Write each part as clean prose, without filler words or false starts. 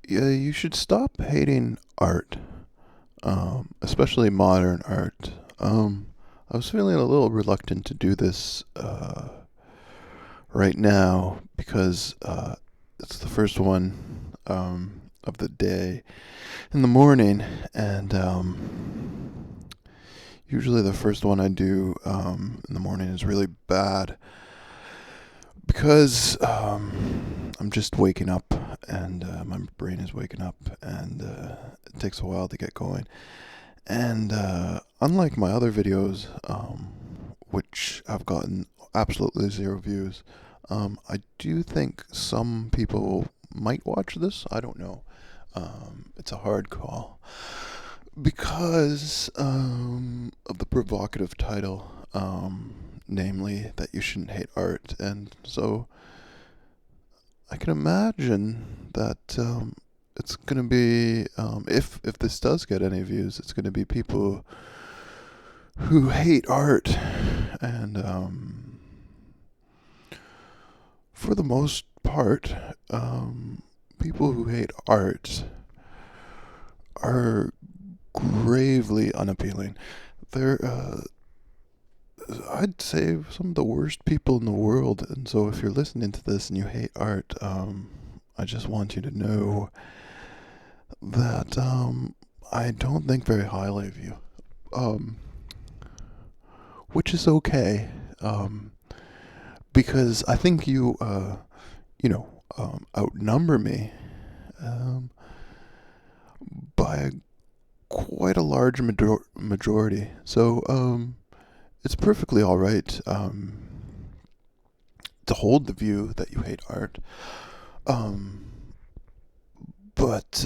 Yeah, you should stop hating art, especially modern art. I was feeling a little reluctant to do this right now because it's the first one of the day in the morning, and usually the first one I do in the morning is really bad because I'm just waking up and my brain is waking up, and it takes a while to get going. And unlike my other videos, which have gotten absolutely zero views, I do think some people might watch this. I don't know. It's a hard call because of the provocative title, namely that you shouldn't hate art. And so I can imagine that it's going to be, if this does get any views, it's going to be people who hate art. And for the most part, people who hate art are gravely unappealing. They're, I'd say, some of the worst people in the world. And so if you're listening to this and you hate art, I just want you to know that I don't think very highly of you, um, which is okay, because I think outnumber me um, by quite a large majority. So it's perfectly all right to hold the view that you hate art, um, but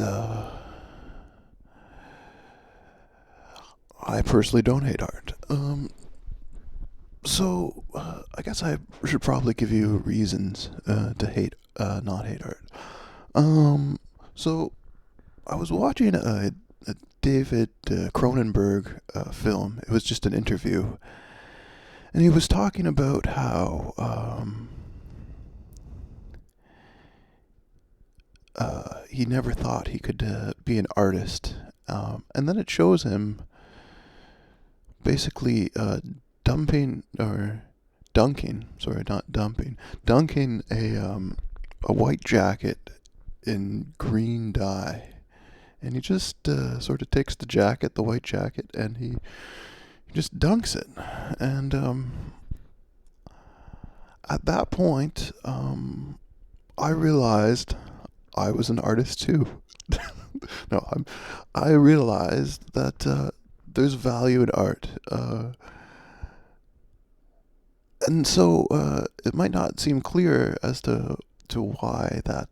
I personally don't hate art. So I guess I should probably give you reasons not hate art. Um, so I was watching a David Cronenberg film. It was just an interview, and he was talking about how he never thought he could be an artist, and then it shows him basically dumping or dunking. Sorry, not dumping. Dunking a white jacket in green dye, and he just sort of takes the white jacket, and he just dunks it. And at that point, I realized I was an artist too. no, I realized that there's value in art. And so it might not seem clear as to why that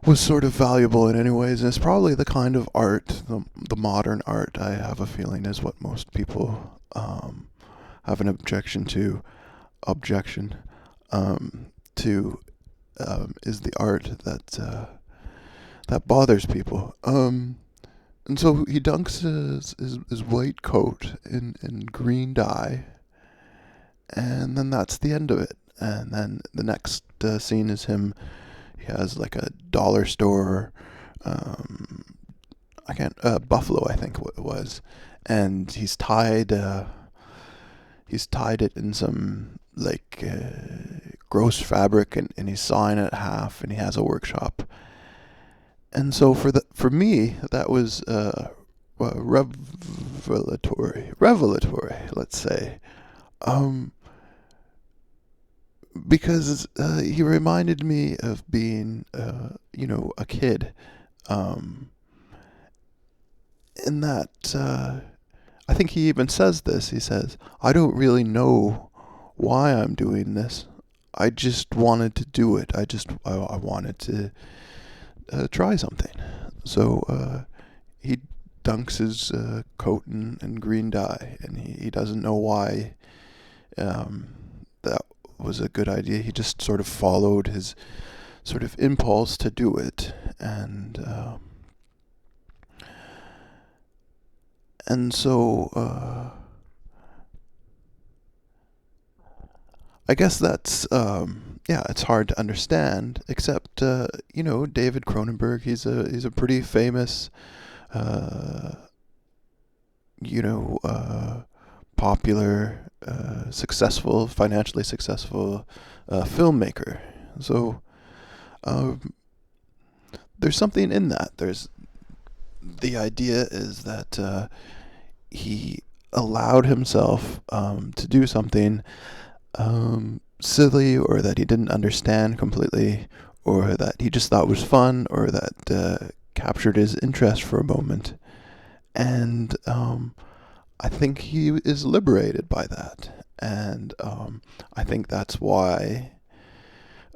was sort of valuable in any ways. And it's probably the kind of art, the modern art, I have a feeling, is what most people have an objection to, is the art that bothers people. And so he dunks his white coat in green dye, and then that's the end of it. And then the next scene is him. He has like a dollar store. I can't. Buffalo, I think it was, and he's tied. He's tied it in some like gross fabric, and he's sawing it half, and he has a workshop. And so for me, that was revelatory, let's say. Um, because he reminded me of being, a kid. Um, in that, I think he even says this. He says, "I don't really know why I'm doing this. I just wanted to do it. I wanted to try something." So he dunks his coat in green dye, and he doesn't know why that was a good idea. He just sort of followed his sort of impulse to do it, and so I guess that's yeah, it's hard to understand. Except David Cronenberg. He's a pretty famous uh, popular, successful, financially successful filmmaker. So um, there's something in that. There's the idea is that he allowed himself to do something silly, or that he didn't understand completely, or that he just thought was fun, or that captured his interest for a moment. And I think he is liberated by that. And I think that's why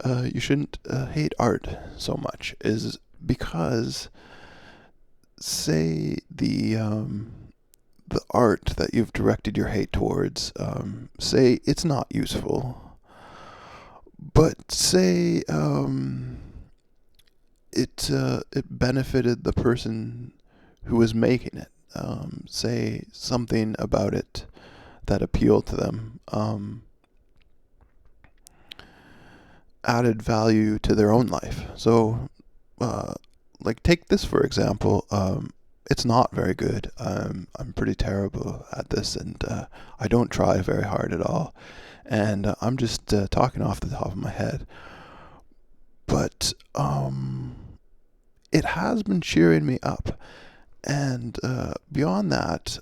you shouldn't hate art so much, is because, say, the art that you've directed your hate towards, say it's not useful, but say it benefited the person who was making it. Say something about it that appealed to them, added value to their own life. So, like, take this for example. It's not very good. I'm pretty terrible at this, and I don't try very hard at all. And I'm just talking off the top of my head. But it has been cheering me up. And beyond that,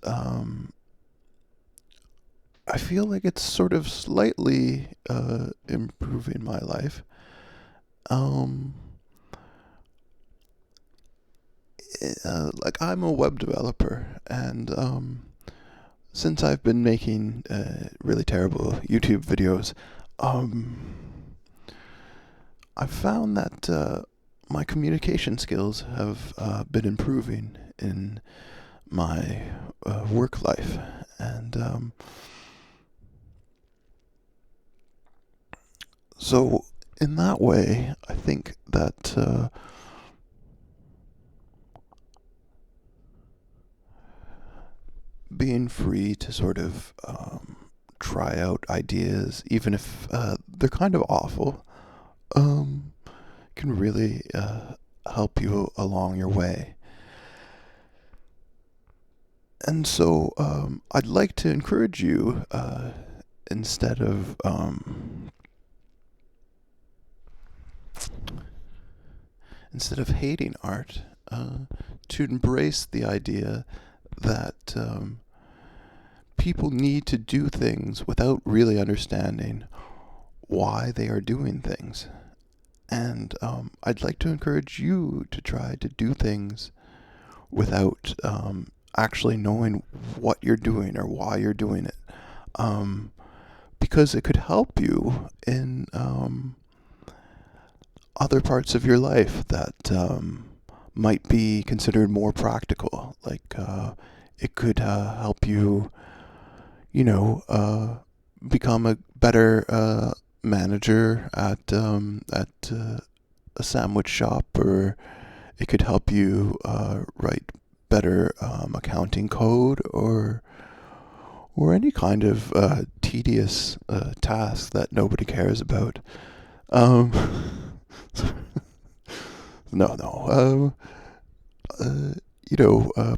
I feel like it's sort of slightly improving my life. Um, like, I'm a web developer, and since I've been making really terrible YouTube videos, um, I've found that my communication skills have been improving in my work life, and so in that way, I think that being free to sort of try out ideas, even if they're kind of awful, um, can really help you along your way. And so I'd like to encourage you, instead of hating art, to embrace the idea that people need to do things without really understanding why they are doing things. And I'd like to encourage you to try to do things without actually knowing what you're doing or why you're doing it. Because it could help you in other parts of your life that might be considered more practical. Like, it could help you, become a better manager at a sandwich shop, or it could help you write better accounting code, or any kind of tedious task that nobody cares about. Um, no.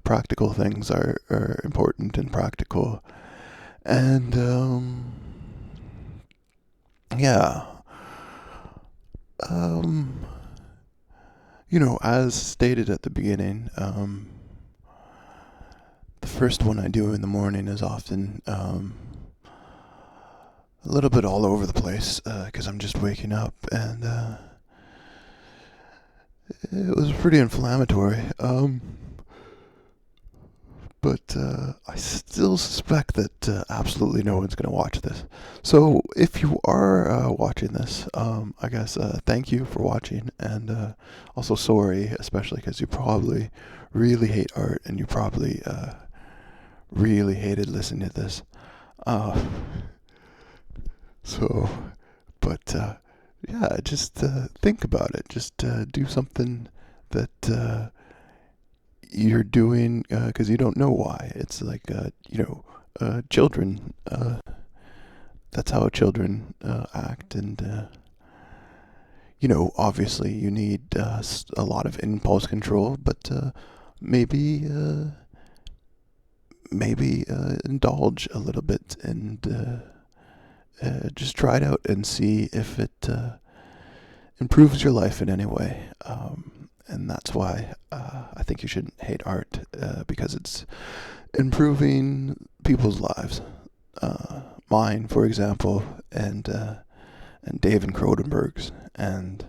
Practical things are important and practical. And, yeah. Um, as stated at the beginning, the first one I do in the morning is often a little bit all over the place, because I'm just waking up, and it was pretty inflammatory. But I still suspect that absolutely no one's going to watch this. So if you are watching this, I guess thank you for watching, and also sorry, especially because you probably really hate art, and you probably really hated listening to this. Uh, so, but yeah, just think about it. Just do something that you're doing because you don't know why. It's like children. that's how children act, and obviously you need a lot of impulse control, but maybe indulge a little bit and just try it out and see if it improves your life in any way. And that's why I think you shouldn't hate art, because it's improving people's lives. Mine, for example, and David Cronenberg's, and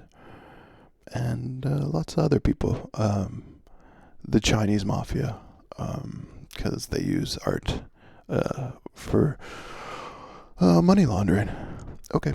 lots of other people. The Chinese mafia, because they use art for money laundering. Okay.